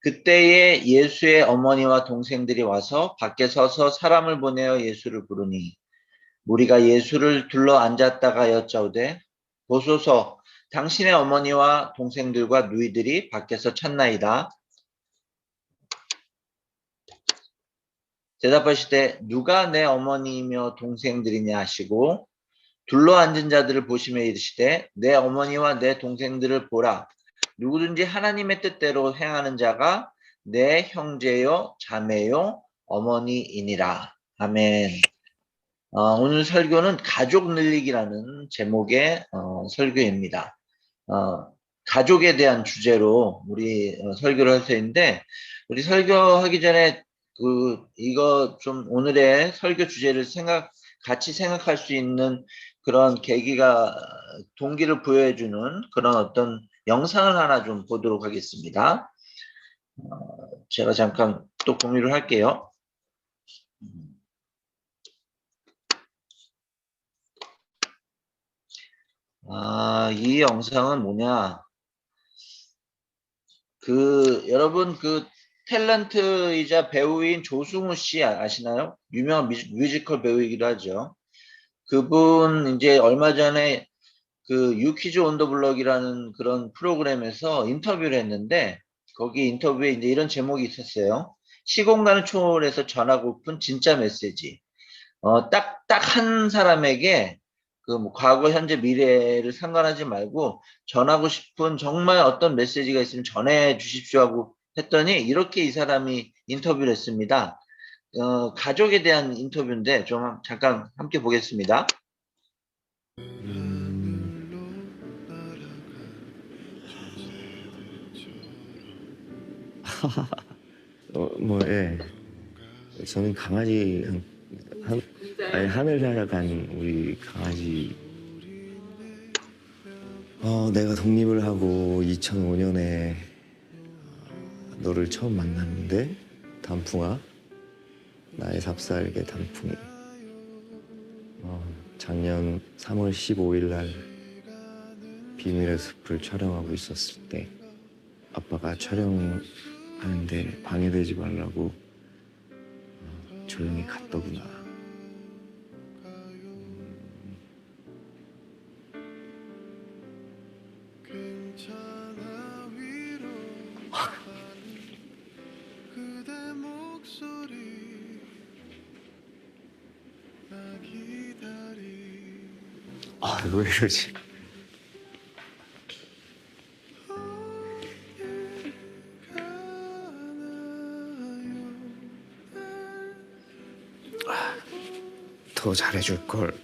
그때에 예수의 어머니와 동생들이 와서 밖에 서서 사람을 보내어 예수를 부르니 무리가 예수를 둘러 앉았다가 여짜오되 보소서 당신의 어머니와 동생들과 누이들이 밖에서 찾나이다. 대답하시되 누가 내 어머니이며 동생들이냐 하시고 둘러앉은 자들을 보시며 이르시되 내 어머니와 내 동생들을 보라. 누구든지 하나님의 뜻대로 행하는 자가 내 형제요 자매요 어머니이니라. 아멘. 오늘 설교는 가족 늘리기라는 제목의 설교입니다. 가족에 대한 주제로 우리 설교를 할 터인데 우리 설교하기 전에 이거 좀 오늘의 설교 주제를 같이 생각할 수 있는 그런 계기가 동기를 부여해주는 그런 어떤 영상을 하나 좀 보도록 하겠습니다. 제가 잠깐 또 공유를 할게요. 이 영상은 뭐냐? 여러분 탤런트이자 배우인 조승우 씨 아시나요? 유명한 뮤지컬 배우이기도 하죠. 그분 이제 얼마 전에 유퀴즈 온 더 블럭이라는 그런 프로그램에서 인터뷰를 했는데 거기 인터뷰에 이제 이런 제목이 있었어요. 시공간을 초월해서 전하고픈 진짜 메시지. 딱 한 사람에게 뭐 과거, 현재, 미래를 상관하지 말고 전하고 싶은 정말 어떤 메시지가 있으면 전해 주십시오 하고 했더니 이렇게 이 사람이 인터뷰를 했습니다. 가족에 대한 인터뷰인데 좀 잠깐 함께 보겠습니다. 예. 저는 강아지 하늘 날아간 우리 강아지. 내가 독립을 하고 2005년에 너를 처음 만났는데, 단풍아, 나의 삽살개 단풍이. 작년 3월 15일 날 비밀의 숲을 촬영하고 있었을 때 아빠가 촬영하는데 방해되지 말라고 조용히 갔더구나. 왜 이러지? 더 잘해줄 걸.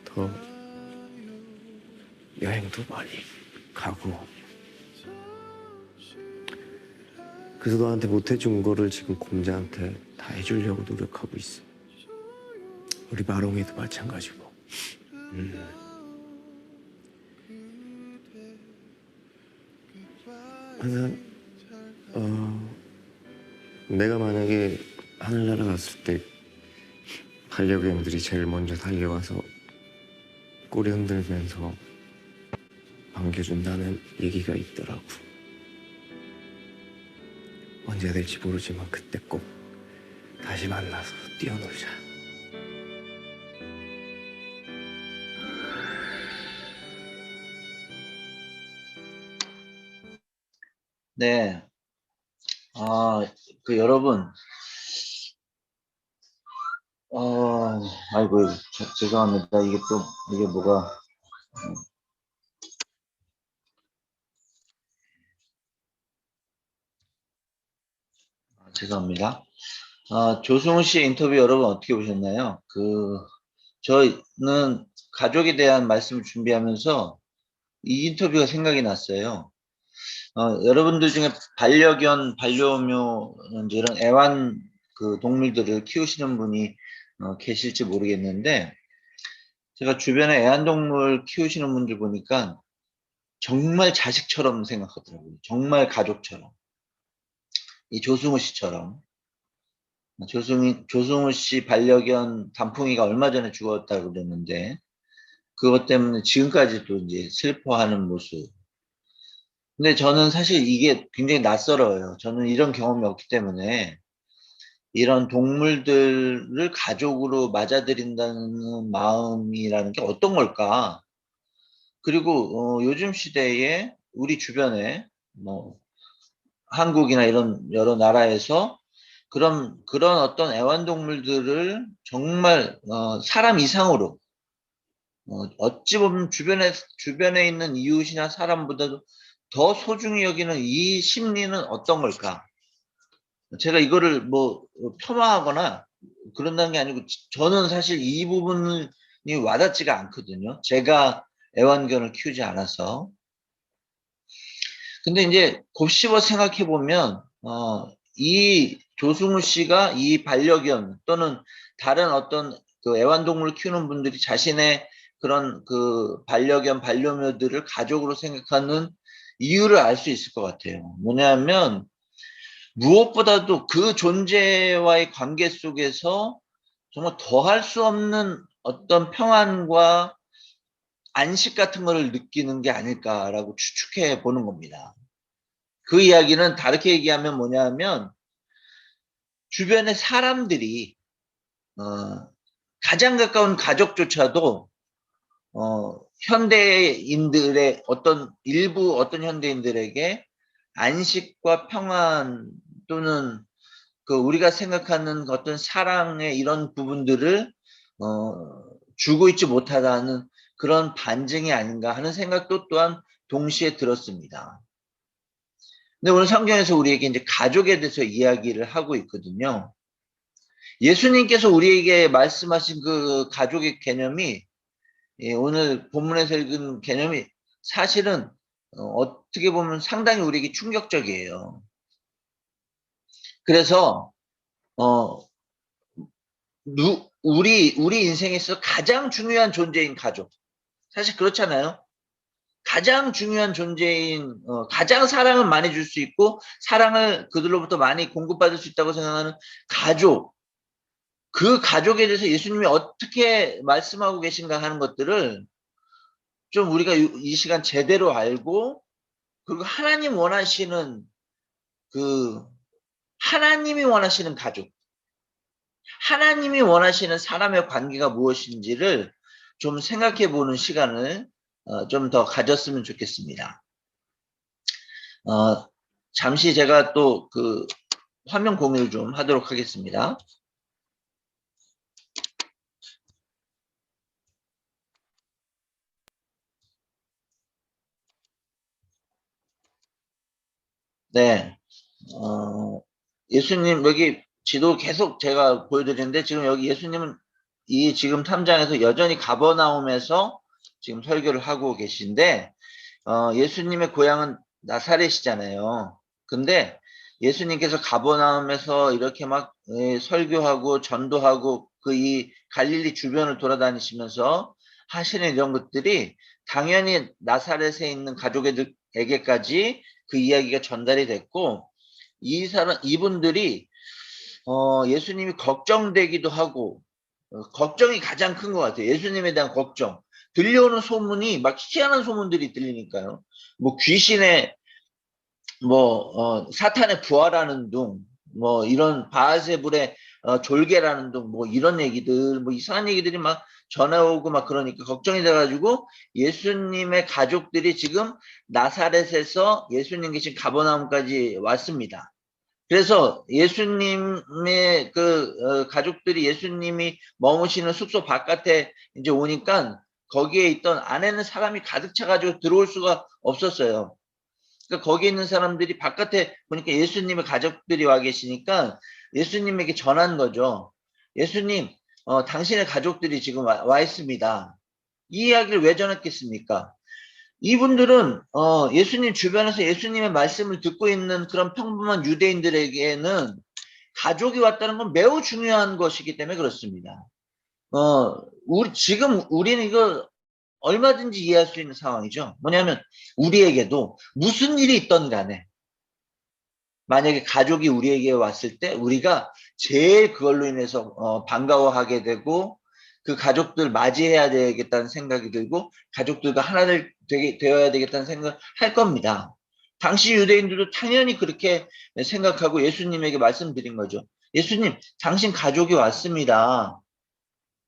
더 여행도 많이 가고. 그래서 너한테 못해준 거를 지금 곰자한테 다 해주려고 노력하고 있어. 우리 마롱이도 마찬가지고. 내가 만약에 하늘 날아갔을 때 반려견들이 제일 먼저 달려와서 꼬리 흔들면서 반겨준다는 얘기가 있더라고. 언제 될지 모르지만 그때 꼭 다시 만나서 뛰어놀자. 네. 여러분, 아이고, 죄송합니다. 이게 뭐가, 죄송합니다. 조승우 씨 인터뷰 여러분 어떻게 보셨나요? 저는 가족에 대한 말씀을 준비하면서 이 인터뷰가 생각이 났어요. 여러분들 중에 반려견, 반려묘, 이제 이런 애완 동물들을 키우시는 분이 계실지 모르겠는데, 제가 주변에 애완동물 키우시는 분들 보니까 정말 자식처럼 생각하더라고요. 정말 가족처럼. 이 조승우 씨처럼. 조승우 씨 반려견 단풍이가 얼마 전에 죽었다고 그랬는데, 그것 때문에 지금까지도 이제 슬퍼하는 모습. 근데 저는 사실 이게 굉장히 낯설어요. 저는 이런 경험이 없기 때문에 이런 동물들을 가족으로 맞아들인다는 마음이라는 게 어떤 걸까? 그리고 요즘 시대에 우리 주변에 뭐 한국이나 이런 여러 나라에서 그런 어떤 애완동물들을 정말 사람 이상으로 어찌 보면 주변에 있는 이웃이나 사람보다도 더 소중히 여기는 이 심리는 어떤 걸까? 제가 이거를 뭐 폄하하거나 그런다는 게 아니고 저는 사실 이 부분이 와닿지가 않거든요. 제가 애완견을 키우지 않아서. 근데 이제 곱씹어 생각해 보면 이 조승우 씨가 이 반려견 또는 다른 어떤 그 애완동물을 키우는 분들이 자신의 그런 그 반려견 반려묘들을 가족으로 생각하는 이유를 알 수 있을 것 같아요. 뭐냐면 무엇보다도 그 존재와의 관계 속에서 정말 더할 수 없는 어떤 평안과 안식 같은 거를 느끼는 게 아닐까라고 추측해 보는 겁니다. 그 이야기는 다르게 얘기하면 뭐냐면 주변의 사람들이 가장 가까운 가족조차도 현대인들의 일부 어떤 현대인들에게 안식과 평안 또는 그 우리가 생각하는 어떤 사랑의 이런 부분들을 주고 있지 못하다는 그런 반증이 아닌가 하는 생각도 또한 동시에 들었습니다. 근데 오늘 성경에서 우리에게 이제 가족에 대해서 이야기를 하고 있거든요. 예수님께서 우리에게 말씀하신 그 가족의 개념이 오늘 본문에서 읽은 개념이 사실은 어떻게 보면 상당히 우리에게 충격적이에요. 그래서 어, 우리 인생에서 가장 중요한 존재인 가족. 사실 그렇잖아요. 가장 중요한 존재인 가장 사랑을 많이 줄 수 있고 사랑을 그들로부터 많이 공급받을 수 있다고 생각하는 가족. 그 가족에 대해서 예수님이 어떻게 말씀하고 계신가 하는 것들을 좀 우리가 이 시간 제대로 알고 그리고 그 하나님이 원하시는 가족, 하나님이 원하시는 사람의 관계가 무엇인지를 좀 생각해 보는 시간을 좀 더 가졌으면 좋겠습니다. 잠시 제가 또 그 화면 공유를 좀 하도록 하겠습니다. 네. 예수님 여기 지도 계속 제가 보여드리는데 지금 여기 예수님은 이 지금 3장에서 여전히 가버나움에서 지금 설교를 하고 계신데 예수님의 고향은 나사렛이잖아요. 근데 예수님께서 가버나움에서 이렇게 막 설교하고 전도하고 그 이 갈릴리 주변을 돌아다니시면서 하시는 이런 것들이 당연히 나사렛에 있는 가족에게까지 그 이야기가 전달이 됐고 이분들이 예수님이 걱정되기도 하고 걱정이 가장 큰 것 같아요. 예수님에 대한 걱정. 들려오는 소문이 막 희한한 소문들이 들리니까요. 뭐 귀신의 사탄의 부활하는 둥, 뭐 이런 바알세불의 졸개라는 둥, 뭐 이런 얘기들, 뭐 이상한 얘기들이 막 전해오고 막 그러니까 걱정이 돼가지고 예수님의 가족들이 지금 나사렛에서 예수님 계신 가버나움까지 왔습니다. 그래서 예수님의 가족들이 예수님이 머무시는 숙소 바깥에 이제 오니까 거기에 있던 안에는 사람이 가득 차가지고 들어올 수가 없었어요. 그러니까 거기에 있는 사람들이 바깥에 보니까 예수님의 가족들이 와 계시니까 예수님에게 전한 거죠. 예수님, 당신의 가족들이 지금 와 있습니다. 이 이야기를 왜 전했겠습니까? 이분들은 예수님 주변에서 예수님의 말씀을 듣고 있는 그런 평범한 유대인들에게는 가족이 왔다는 건 매우 중요한 것이기 때문에 그렇습니다. 지금 우리는 이거 얼마든지 이해할 수 있는 상황이죠. 뭐냐면 우리에게도 무슨 일이 있던 간에 만약에 가족이 우리에게 왔을 때 우리가 제일 그걸로 인해서 반가워하게 되고 그 가족들 맞이해야 되겠다는 생각이 들고 가족들과 하나 되어야 되겠다는 생각을 할 겁니다. 당시 유대인들도 당연히 그렇게 생각하고 예수님에게 말씀드린 거죠. 예수님, 당신 가족이 왔습니다.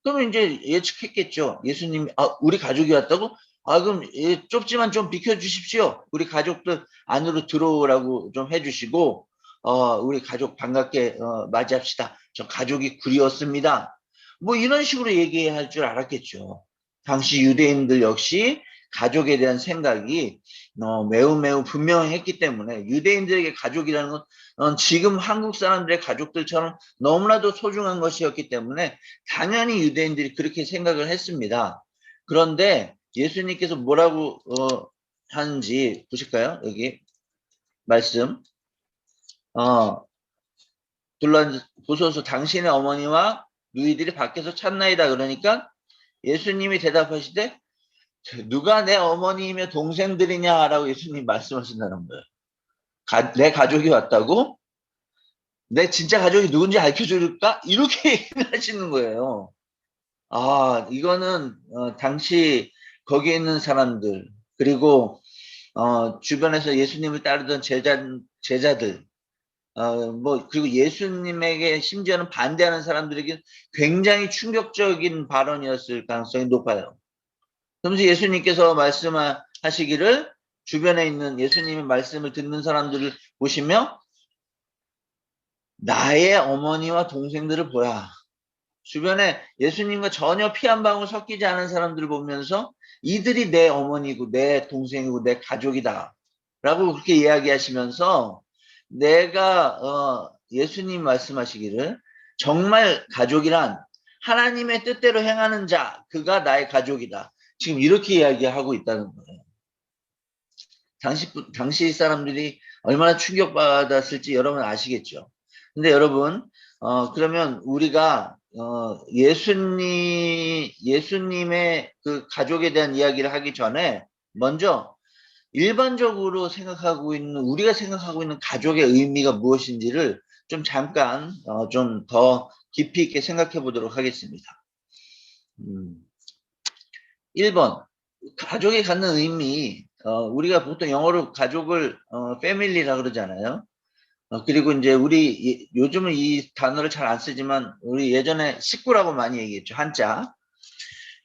그러면 이제 예측했겠죠. 예수님이, 우리 가족이 왔다고? 그럼 좁지만 좀 비켜주십시오. 우리 가족들 안으로 들어오라고 좀 해주시고, 우리 가족 반갑게 맞이합시다. 저 가족이 그리웠습니다. 뭐 이런 식으로 얘기할 줄 알았겠죠. 당시 유대인들 역시 가족에 대한 생각이 매우 매우 분명했기 때문에 유대인들에게 가족이라는 건 지금 한국 사람들의 가족들처럼 너무나도 소중한 것이었기 때문에 당연히 유대인들이 그렇게 생각을 했습니다. 그런데 예수님께서 뭐라고 하는지 보실까요? 여기 말씀. 보소서 당신의 어머니와 누이들이 밖에서 찾나이다. 그러니까 예수님이 대답하시되 누가 내 어머니이며 동생들이냐라고 예수님이 말씀하신다는 거예요. 내 가족이 왔다고? 내 진짜 가족이 누군지 알려줄까? 이렇게 얘기를 하시는 거예요. 이거는 당시 거기에 있는 사람들 그리고 주변에서 예수님을 따르던 제자들 그리고 예수님에게 심지어는 반대하는 사람들에게 굉장히 충격적인 발언이었을 가능성이 높아요. 그러면서 예수님께서 말씀하시기를 주변에 있는 예수님의 말씀을 듣는 사람들을 보시며 나의 어머니와 동생들을 보라. 주변에 예수님과 전혀 피 한 방울 섞이지 않은 사람들을 보면서 이들이 내 어머니고 내 동생이고 내 가족이다. 라고 그렇게 이야기하시면서 내가 예수님 말씀하시기를 정말 가족이란 하나님의 뜻대로 행하는 자, 그가 나의 가족이다. 지금 이렇게 이야기하고 있다는 거예요. 당시 사람들이 얼마나 충격받았을지 여러분 아시겠죠. 근데 여러분, 그러면 우리가 예수님의 그 가족에 대한 이야기를 하기 전에 먼저 일반적으로 우리가 생각하고 있는 가족의 의미가 무엇인지를 좀 잠깐 좀 더 깊이 있게 생각해 보도록 하겠습니다. 1번, 가족이 갖는 의미, 우리가 보통 영어로 가족을 family라 그러잖아요. 그리고 이제 요즘은 이 단어를 잘 안 쓰지만 우리 예전에 식구라고 많이 얘기했죠. 한자.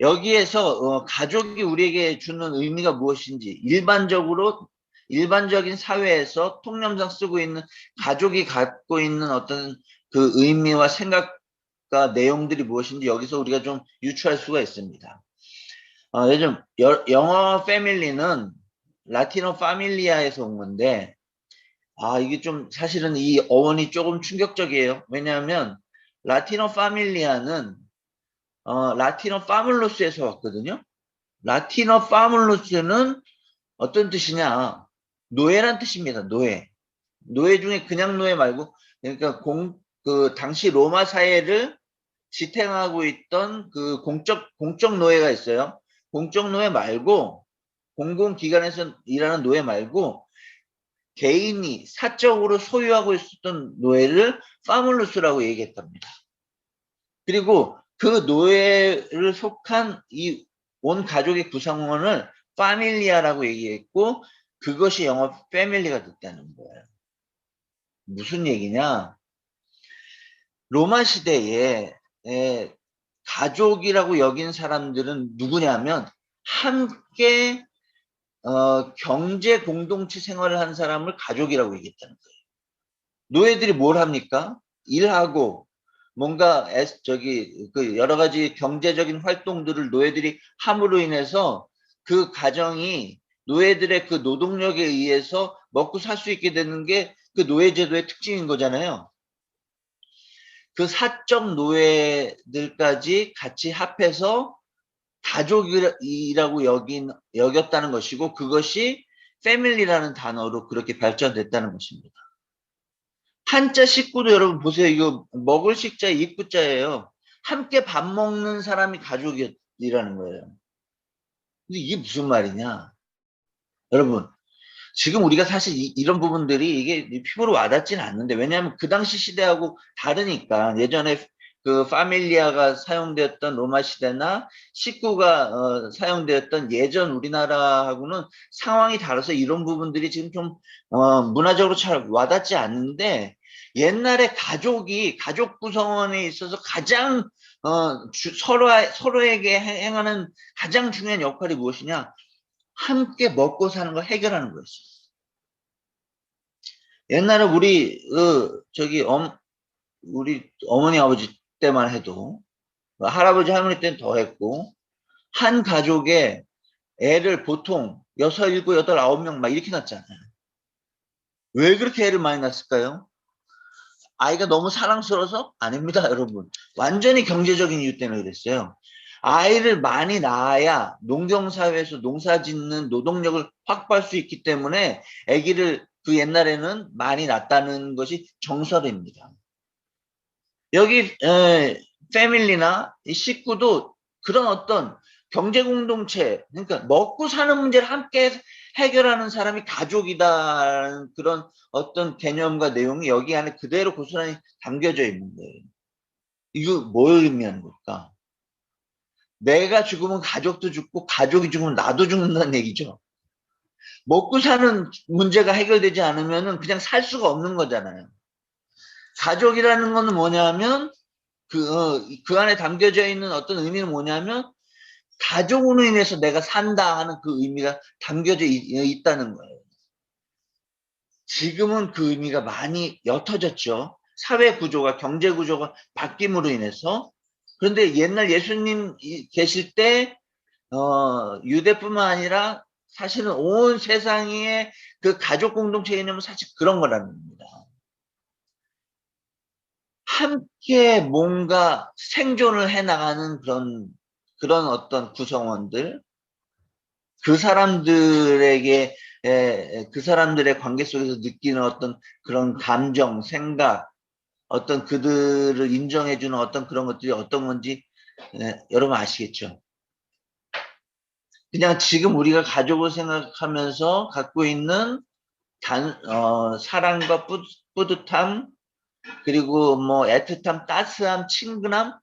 여기에서 가족이 우리에게 주는 의미가 무엇인지 일반적인 사회에서 통념상 쓰고 있는 가족이 갖고 있는 어떤 그 의미와 생각과 내용들이 무엇인지 여기서 우리가 좀 유추할 수가 있습니다. 요즘 영어 패밀리는 라틴어 파밀리아에서 온 건데 이게 좀 사실은 이 어원이 조금 충격적이에요. 왜냐하면 라틴어 파밀리아는 라틴어 파물로스에서 왔거든요. 라틴어 파물로스는 어떤 뜻이냐? 노예란 뜻입니다. 노예. 노예 중에 그냥 노예 말고 그러니까 당시 로마 사회를 지탱하고 있던 그 공적 노예가 있어요. 공적 노예 말고 공공기관에서 일하는 노예 말고 개인이 사적으로 소유하고 있었던 노예를 파물루스라고 얘기했답니다. 그리고 그 노예를 속한 이 온 가족의 구성원을 파밀리아라고 얘기했고 그것이 영어 패밀리가 됐다는 거예요. 무슨 얘기냐? 로마 시대에 가족이라고 여긴 사람들은 누구냐면 함께 경제 공동체 생활을 한 사람을 가족이라고 얘기했다는 거예요. 노예들이 뭘 합니까? 일하고 뭔가 여러 가지 경제적인 활동들을 노예들이 함으로 인해서 그 가정이 노예들의 그 노동력에 의해서 먹고 살 수 있게 되는 게 그 노예제도의 특징인 거잖아요. 그 사적 노예들까지 같이 합해서 가족이라고 여겼다는 것이고 그것이 패밀리라는 단어로 그렇게 발전됐다는 것입니다. 한자 식구도 여러분 보세요. 이거 먹을 식자 입구자예요. 함께 밥 먹는 사람이 가족이라는 거예요. 근데 이게 무슨 말이냐? 여러분 지금 우리가 사실 이런 부분들이 이게 피부로 와닿지는 않는데 왜냐하면 그 당시 시대하고 다르니까 예전에 그 파밀리아가 사용되었던 로마 시대나 식구가 사용되었던 예전 우리나라하고는 상황이 달라서 이런 부분들이 지금 좀 문화적으로 잘 와닿지 않는데, 옛날에 가족 구성원에 있어서 가장 서로에게 행하는 가장 중요한 역할이 무엇이냐? 함께 먹고 사는 걸 해결하는 거였어요. 옛날에 우리 어머니 아버지 때만 해도, 할아버지 할머니 때는 더 했고, 한 가족에 애를 보통 6, 7, 8, 9명 막 이렇게 낳잖아요. 왜 그렇게 애를 많이 낳았을까요? 아이가 너무 사랑스러워서? 아닙니다, 여러분. 완전히 경제적인 이유 때문에 그랬어요. 아이를 많이 낳아야 농경사회에서 농사 짓는 노동력을 확보할 수 있기 때문에 아기를 그 옛날에는 많이 낳았다는 것이 정설입니다. 여기 패밀리나 이 식구도 그런 어떤 경제 공동체, 그러니까 먹고 사는 문제를 함께 해결하는 사람이 가족이다라는 그런 어떤 개념과 내용이 여기 안에 그대로 고스란히 담겨져 있는 거예요. 이거 뭘 의미하는 걸까? 내가 죽으면 가족도 죽고 가족이 죽으면 나도 죽는다는 얘기죠. 먹고 사는 문제가 해결되지 않으면 그냥 살 수가 없는 거잖아요. 가족이라는 거는 뭐냐면 그 안에 담겨져 있는 어떤 의미는 뭐냐면 가족으로 인해서 내가 산다 하는 그 의미가 담겨져 있다는 거예요. 지금은 그 의미가 많이 옅어졌죠. 사회 구조가, 경제 구조가 바뀜으로 인해서. 그런데 옛날 예수님 계실 때 유대뿐만 아니라 사실은 온 세상의 그 가족 공동체 개념은 사실 그런 거라는 겁니다. 함께 뭔가 생존을 해나가는 그런 어떤 구성원들, 그 사람들에게, 그 사람들의 관계 속에서 느끼는 어떤 그런 감정, 생각, 어떤 그들을 인정해주는 어떤 그런 것들이 어떤 건지, 여러분 아시겠죠? 그냥 지금 우리가 가족을 생각하면서 갖고 있는 사랑과 뿌듯함, 그리고 뭐 애틋함, 따스함, 친근함,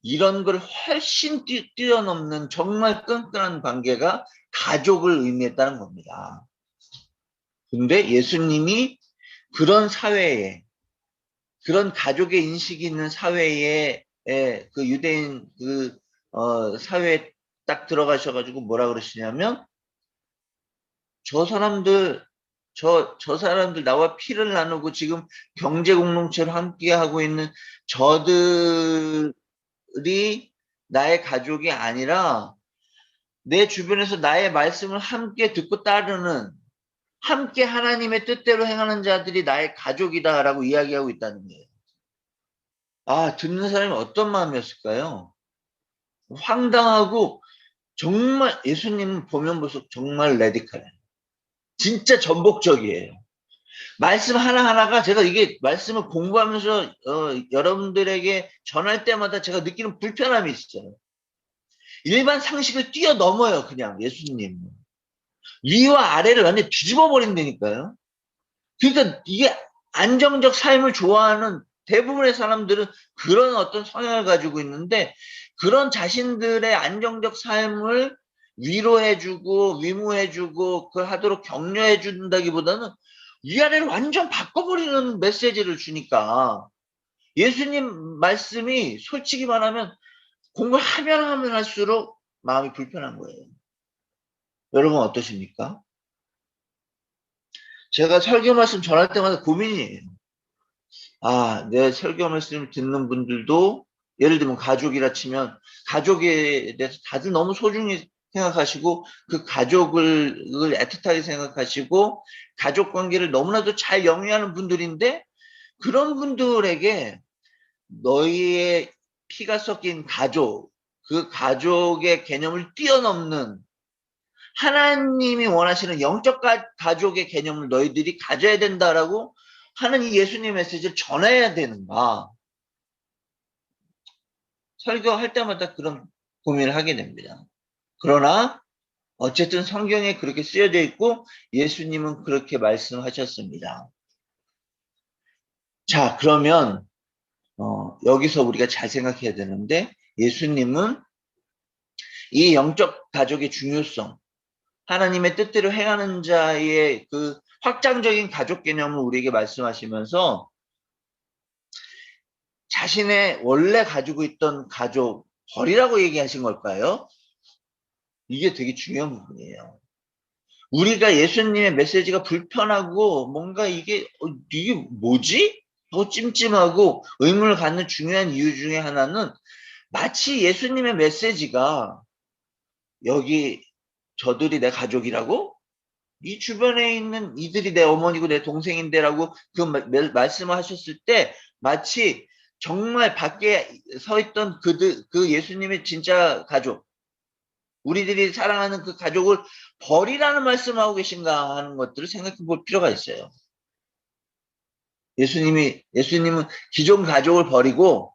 이런 걸 훨씬 뛰어넘는 정말 끈끈한 관계가 가족을 의미했다는 겁니다. 근데 예수님이 그런 사회에, 그런 가족의 인식이 있는 사회에, 그 유대인 사회에 딱 들어가셔가지고 뭐라 그러시냐면, 저 사람들, 저 사람들 나와 피를 나누고 지금 경제 공동체를 함께 하고 있는 저들이 나의 가족이 아니라 내 주변에서 나의 말씀을 함께 듣고 따르는, 함께 하나님의 뜻대로 행하는 자들이 나의 가족이다라고 이야기하고 있다는 거예요. 아, 듣는 사람이 어떤 마음이었을까요? 황당하고, 정말 예수님 보면 볼수록 정말 레디컬해요. 진짜 전복적이에요. 말씀 하나하나가, 제가 이게 말씀을 공부하면서 여러분들에게 전할 때마다 제가 느끼는 불편함이 있어요. 일반 상식을 뛰어넘어요, 그냥 예수님. 위와 아래를 완전히 뒤집어 버린다니까요. 그러니까 이게 안정적 삶을 좋아하는 대부분의 사람들은 그런 어떤 성향을 가지고 있는데, 그런 자신들의 안정적 삶을 위로해주고 위무해주고 그걸 하도록 격려해준다기보다는 위아래를 완전 바꿔버리는 메시지를 주니까, 예수님 말씀이 솔직히 말하면 공부를 하면 할수록 마음이 불편한 거예요. 여러분 어떠십니까? 제가 설교 말씀 전할 때마다 고민이에요. 아, 내 설교 말씀을 듣는 분들도 예를 들면 가족이라 치면 가족에 대해서 다들 너무 소중히 생각하시고 그 가족을 애틋하게 생각하시고 가족 관계를 너무나도 잘 영위하는 분들인데, 그런 분들에게 너희의 피가 섞인 가족, 그 가족의 개념을 뛰어넘는 하나님이 원하시는 영적 가족의 개념을 너희들이 가져야 된다라고 하는 이 예수님 메시지를 전해야 되는가? 설교할 때마다 그런 고민을 하게 됩니다. 그러나 어쨌든 성경에 그렇게 쓰여져 있고 예수님은 그렇게 말씀하셨습니다. 자, 그러면 여기서 우리가 잘 생각해야 되는데 예수님은 이 영적 가족의 중요성, 하나님의 뜻대로 행하는 자의 그 확장적인 가족 개념을 우리에게 말씀하시면서 자신의 원래 가지고 있던 가족 버리라고 얘기하신 걸까요? 이게 되게 중요한 부분이에요. 우리가 예수님의 메시지가 불편하고 뭔가 이게 뭐지? 하고 찜찜하고 의문을 갖는 중요한 이유 중에 하나는 마치 예수님의 메시지가 여기 저들이 내 가족이라고? 이 주변에 있는 이들이 내 어머니고 내 동생인데라고 그 말씀을 하셨을 때 마치 정말 밖에 서 있던 그 예수님의 진짜 가족, 우리들이 사랑하는 그 가족을 버리라는 말씀을 하고 계신가 하는 것들을 생각해 볼 필요가 있어요. 예수님은 기존 가족을 버리고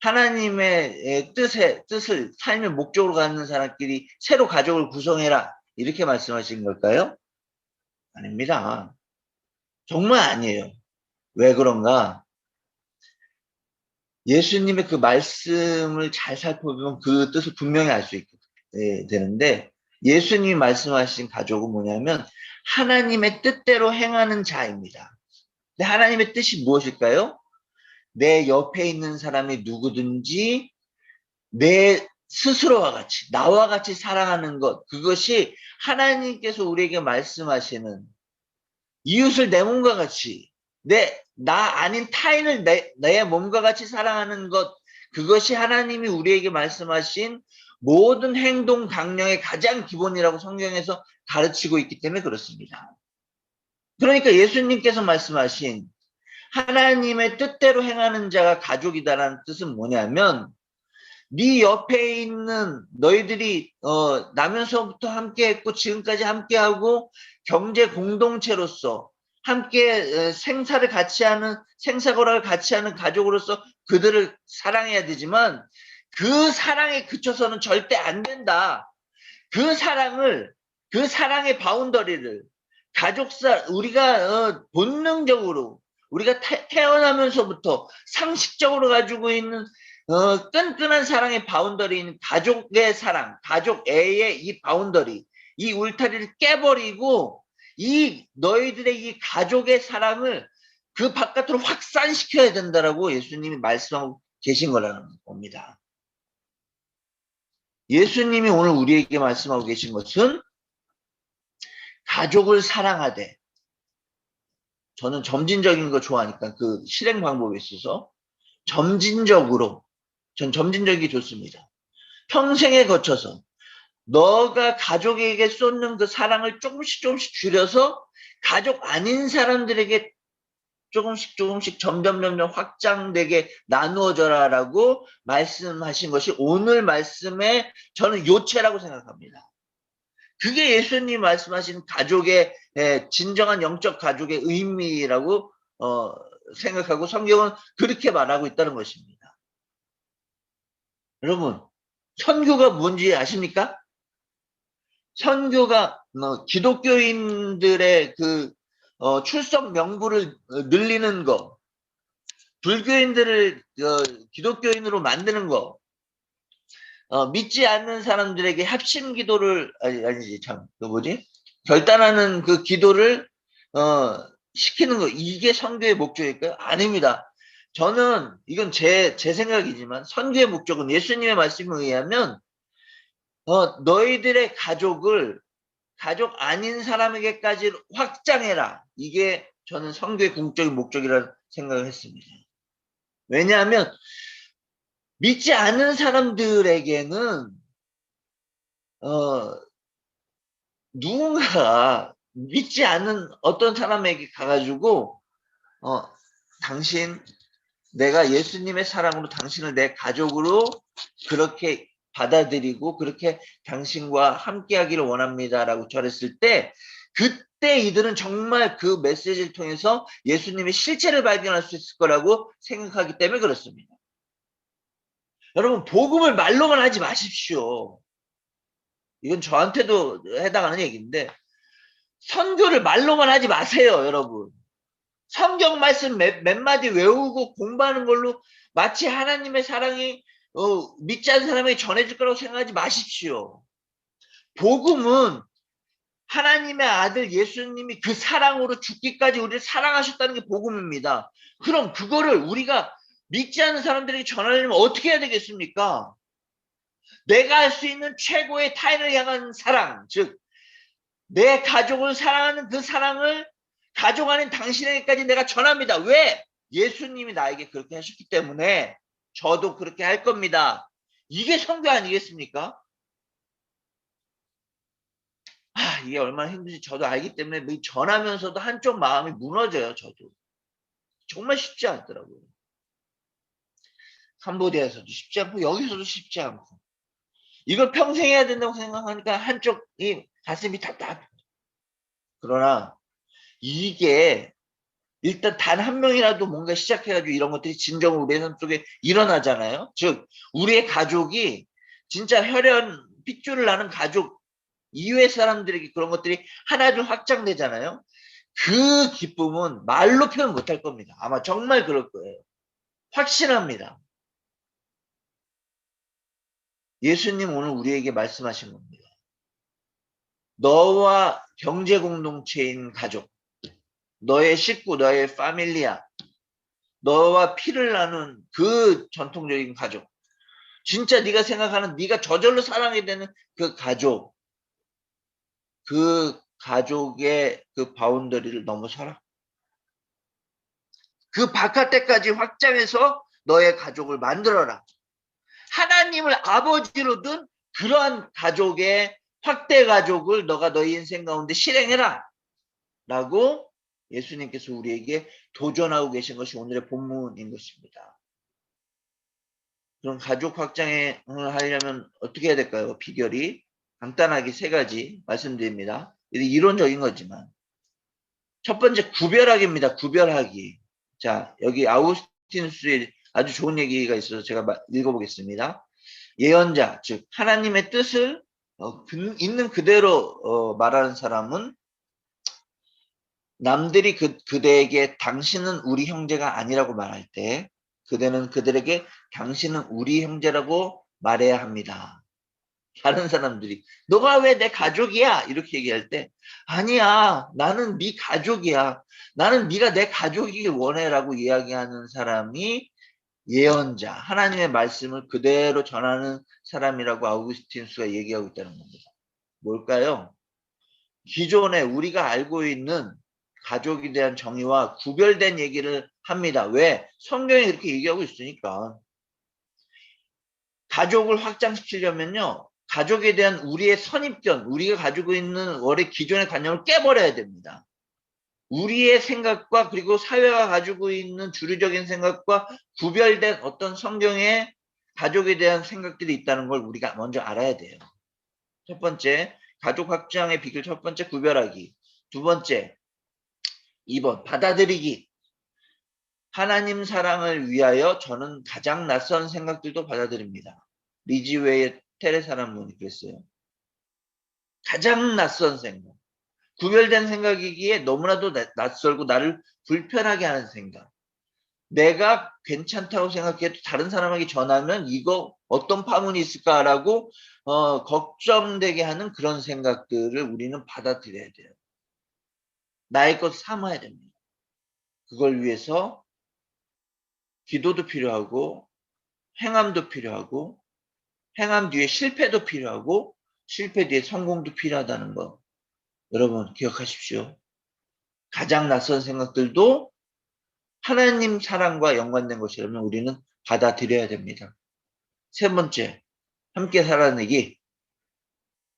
하나님의 뜻을 삶의 목적으로 갖는 사람끼리 새로 가족을 구성해라. 이렇게 말씀하신 걸까요? 아닙니다. 정말 아니에요. 왜 그런가? 예수님의 그 말씀을 잘 살펴보면 그 뜻을 분명히 알 수 있게 되는데 예수님이 말씀하신 가족은 뭐냐면 하나님의 뜻대로 행하는 자입니다. 근데 하나님의 뜻이 무엇일까요? 내 옆에 있는 사람이 누구든지 내 스스로와 같이, 나와 같이 사랑하는 것, 그것이 하나님께서 우리에게 말씀하시는 이웃을 내 몸과 같이, 나 아닌 타인을 내 몸과 같이 사랑하는 것, 그것이 하나님이 우리에게 말씀하신 모든 행동 강령의 가장 기본이라고 성경에서 가르치고 있기 때문에 그렇습니다. 그러니까 예수님께서 말씀하신 하나님의 뜻대로 행하는 자가 가족이다라는 뜻은 뭐냐면 네 옆에 있는 너희들이 나면서부터 함께했고 지금까지 함께하고 경제 공동체로서 함께 생사를 같이 하는 생사고락을 같이 하는 가족으로서 그들을 사랑해야 되지만 그 사랑에 그쳐서는 절대 안 된다. 그 사랑의 바운더리를 우리가 본능적으로 우리가 태어나면서부터 상식적으로 가지고 있는 끈끈한 사랑의 바운더리인 가족의 사랑, 가족 애의 이 바운더리, 이 울타리를 깨버리고 너희들의 이 가족의 사랑을 그 바깥으로 확산시켜야 된다라고 예수님이 말씀하고 계신 거라는 겁니다. 예수님이 오늘 우리에게 말씀하고 계신 것은 가족을 사랑하되, 저는 점진적인 거 좋아하니까 그 실행 방법에 있어서 전 점진적이 좋습니다. 평생에 거쳐서 너가 가족에게 쏟는 그 사랑을 조금씩 줄여서 가족 아닌 사람들에게 조금씩 점점 확장되게 나누어져라라고 말씀하신 것이 오늘 말씀의 저는 요체라고 생각합니다. 그게 예수님 말씀하신 가족의 진정한 영적 가족의 의미라고 생각하고 성경은 그렇게 말하고 있다는 것입니다. 여러분, 선교가 뭔지 아십니까? 선교가 기독교인들의 그 출석 명부를 늘리는 거, 불교인들을 기독교인으로 만드는 거, 믿지 않는 사람들에게 합심 기도를 아니지 참 그 뭐지 결단하는 그 기도를 시키는 거, 이게 선교의 목적일까요? 아닙니다. 저는 이건 제 생각이지만 선교의 목적은 예수님의 말씀에 의하면 너희들의 가족을 가족 아닌 사람에게까지 확장해라. 이게 저는 선교의 궁극적인 목적이라는 생각을 했습니다. 왜냐하면 믿지 않는 사람들에게는 누군가가 믿지 않는 어떤 사람에게 가가지고 내가 예수님의 사랑으로 당신을 내 가족으로 그렇게 받아들이고 그렇게 당신과 함께하기를 원합니다라고 전했을 때 그때 이들은 정말 그 메시지를 통해서 예수님의 실체를 발견할 수 있을 거라고 생각하기 때문에 그렇습니다. 여러분, 복음을 말로만 하지 마십시오. 이건 저한테도 해당하는 얘기인데 선교를 말로만 하지 마세요, 여러분. 성경 말씀 몇 마디 외우고 공부하는 걸로 마치 하나님의 사랑이 믿지 않는 사람에게 전해질 거라고 생각하지 마십시오. 복음은 하나님의 아들 예수님이 그 사랑으로 죽기까지 우리를 사랑하셨다는 게 복음입니다. 그럼 그거를 우리가 믿지 않는 사람들에게 전하려면 어떻게 해야 되겠습니까? 내가 할 수 있는 최고의 타인을 향한 사랑, 즉 내 가족을 사랑하는 그 사랑을 가족 안인 당신에게까지 내가 전합니다. 왜? 예수님이 나에게 그렇게 하셨기 때문에 저도 그렇게 할 겁니다. 이게 성교 아니겠습니까? 이게 얼마나 힘든지 저도 알기 때문에 전하면서도 한쪽 마음이 무너져요. 저도. 정말 쉽지 않더라고요. 캄보디아에서도 쉽지 않고 여기서도 쉽지 않고. 이걸 평생 해야 된다고 생각하니까 한쪽이 가슴이 답답해요. 그러나 이게 일단 단 한 명이라도 뭔가 시작해가지고 이런 것들이 진정으로 우리의 삶 속에 일어나잖아요. 즉 우리의 가족이 진짜 혈연 핏줄을 나는 가족 이외의 사람들에게 그런 것들이 하나둘 확장되잖아요. 그 기쁨은 말로 표현 못할 겁니다. 아마 정말 그럴 거예요. 확신합니다. 예수님 오늘 우리에게 말씀하신 겁니다. 너와 경제 공동체인 가족, 너의 식구, 너의 파밀리아, 너와 피를 나눈 그 전통적인 가족, 진짜 네가 생각하는 네가 저절로 사랑하게 되는 그 가족, 그 가족의 그 바운더리를 넘어서라. 그 바깥에까지 확장해서 너의 가족을 만들어라. 하나님을 아버지로 둔 그러한 가족의 확대 가족을 너가 너희 인생 가운데 실행해라. 라고 예수님께서 우리에게 도전하고 계신 것이 오늘의 본문인 것입니다. 그럼 가족 확장을 하려면 어떻게 해야 될까요? 비결이 간단하게 세 가지 말씀드립니다. 이론적인 거지만 첫 번째 구별하기입니다. 구별하기. 자, 여기 아우구스티누스의 아주 좋은 얘기가 있어서 제가 읽어보겠습니다. 예언자, 즉 하나님의 뜻을 있는 그대로 말하는 사람은 남들이 그대에게 당신은 우리 형제가 아니라고 말할 때 그대는 그들에게 당신은 우리 형제라고 말해야 합니다. 다른 사람들이 너가 왜 내 가족이야? 이렇게 얘기할 때 아니야, 나는 네 가족이야. 나는 네가 내 가족이길 원해라고 이야기하는 사람이 예언자, 하나님의 말씀을 그대로 전하는 사람이라고 아우구스티누스가 얘기하고 있다는 겁니다. 뭘까요? 기존에 우리가 알고 있는 가족에 대한 정의와 구별된 얘기를 합니다. 왜? 성경이 그렇게 얘기하고 있으니까. 가족을 확장시키려면요, 가족에 대한 우리의 선입견, 우리가 가지고 있는 원래 기존의 관념을 깨버려야 됩니다. 우리의 생각과 그리고 사회가 가지고 있는 주류적인 생각과 구별된 어떤 성경의 가족에 대한 생각들이 있다는 걸 우리가 먼저 알아야 돼요. 첫 번째, 가족 확장의 비결 첫 번째, 구별하기. 두 번째, 2번, 받아들이기. 하나님 사랑을 위하여 저는 가장 낯선 생각들도 받아들입니다. 리지웨이의 테레사라는 분이 그랬어요. 가장 낯선 생각. 구별된 생각이기에 너무나도 낯설고 나를 불편하게 하는 생각. 내가 괜찮다고 생각해도 다른 사람에게 전하면 이거 어떤 파문이 있을까라고 걱정되게 하는 그런 생각들을 우리는 받아들여야 돼요. 나의 것 삼아야 됩니다. 그걸 위해서 기도도 필요하고 행함도 필요하고 행함 뒤에 실패도 필요하고 실패 뒤에 성공도 필요하다는 거 여러분 기억하십시오. 가장 낯선 생각들도 하나님 사랑과 연관된 것이라면 우리는 받아들여야 됩니다. 세 번째, 함께 살아내기.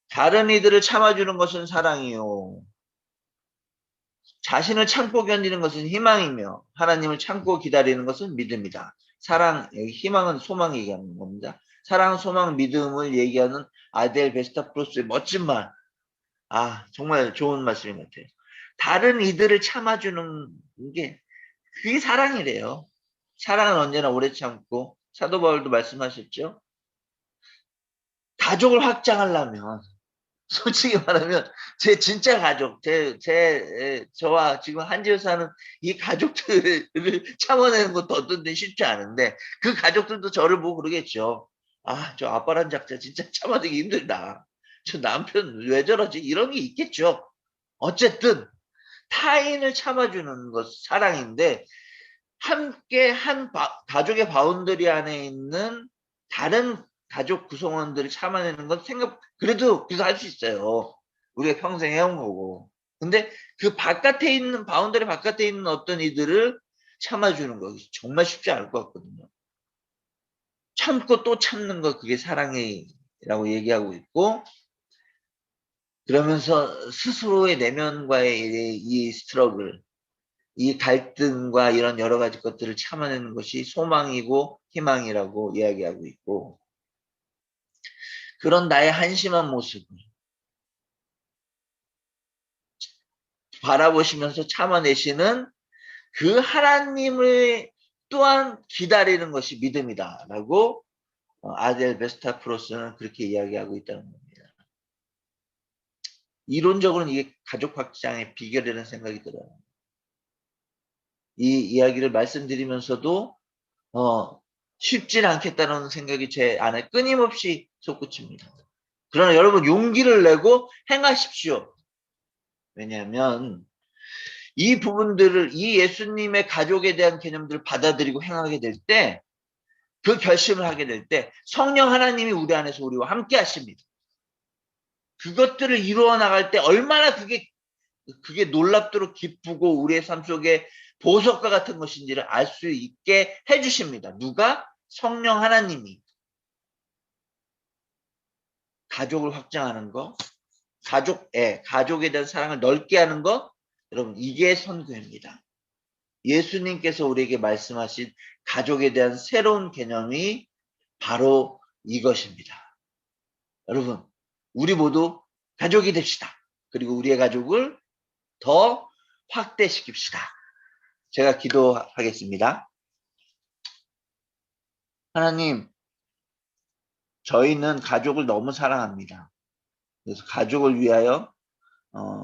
다른 이들을 참아주는 것은 사랑이요. 자신을 참고 견디는 것은 희망이며 하나님을 참고 기다리는 것은 믿음이다. 사랑, 여기 희망은 소망 얘기하는 겁니다. 사랑, 소망, 믿음을 얘기하는 아델 베스타프로스의 멋진 말. 정말 좋은 말씀인 것 같아요. 다른 이들을 참아주는 게 그게 사랑이래요. 사랑은 언제나 오래 참고 사도 바울도 말씀하셨죠. 가족을 확장하려면 솔직히 말하면 제 진짜 가족, 저와 지금 한지에 사는 이 가족들을 참아내는 것도 어떤 데 쉽지 않은데 그 가족들도 저를 보고 그러겠죠. 아, 저 아빠란 작자 진짜 참아내기 힘들다. 저 남편 왜 저러지? 이런 게 있겠죠. 어쨌든 타인을 참아주는 것 사랑인데 함께 한 가족의 바운더리 안에 있는 다른 가족 구성원들을 참아내는 건 그래도 할 수 있어요. 우리가 평생 해온 거고. 근데 그 바운더리 바깥에 있는 어떤 이들을 참아주는 거 정말 쉽지 않을 것 같거든요. 참고 또 참는 거 그게 사랑이라고 얘기하고 있고, 그러면서 스스로의 내면과의 이 스트러글, 이 갈등과 이런 여러 가지 것들을 참아내는 것이 소망이고 희망이라고 이야기하고 있고, 그런 나의 한심한 모습을 바라보시면서 참아내시는 그 하나님을 또한 기다리는 것이 믿음이다라고 아델 베스타프로스는 그렇게 이야기하고 있다는 겁니다. 이론적으로는 이게 가족 확장의 비결이라는 생각이 들어요. 이 이야기를 말씀드리면서도 쉽진 않겠다는 생각이 제 안에 끊임없이 솟구칩니다. 그러나 여러분 용기를 내고 행하십시오. 왜냐하면 이 부분들을 이 예수님의 가족에 대한 개념들을 받아들이고 행하게 될 때, 그 결심을 하게 될 때 성령 하나님이 우리 안에서 우리와 함께 하십니다. 그것들을 이루어 나갈 때 얼마나 그게 놀랍도록 기쁘고 우리의 삶 속에 보석과 같은 것인지를 알 수 있게 해주십니다. 누가? 성령 하나님이. 가족을 확장하는 거, 가족에 대한 사랑을 넓게 하는 것, 여러분 이게 선교입니다. 예수님께서 우리에게 말씀하신 가족에 대한 새로운 개념이 바로 이것입니다. 여러분, 우리 모두 가족이 됩시다. 그리고 우리의 가족을 더 확대시킵시다. 제가 기도하겠습니다. 하나님, 저희는 가족을 너무 사랑합니다. 그래서 가족을 위하여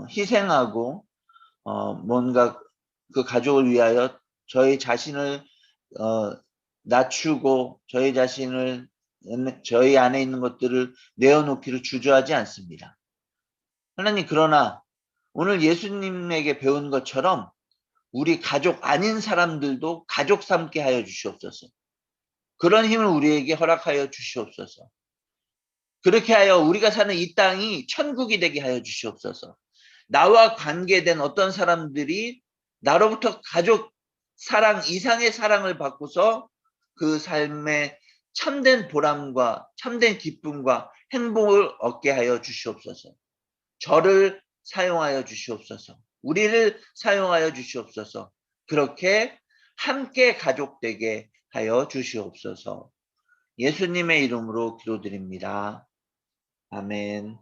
희생하고 뭔가 그 가족을 위하여 저희 자신을 낮추고 저희 안에 있는 것들을 내어놓기를 주저하지 않습니다. 하나님, 그러나 오늘 예수님에게 배운 것처럼 우리 가족 아닌 사람들도 가족 삼게 하여 주시옵소서. 그런 힘을 우리에게 허락하여 주시옵소서. 그렇게 하여 우리가 사는 이 땅이 천국이 되게 하여 주시옵소서. 나와 관계된 어떤 사람들이 나로부터 가족 사랑 이상의 사랑을 받고서 그 삶에 참된 보람과 참된 기쁨과 행복을 얻게 하여 주시옵소서. 저를 사용하여 주시옵소서. 우리를 사용하여 주시옵소서. 그렇게 함께 가족되게 하여 주시옵소서. 예수님의 이름으로 기도드립니다. 아멘.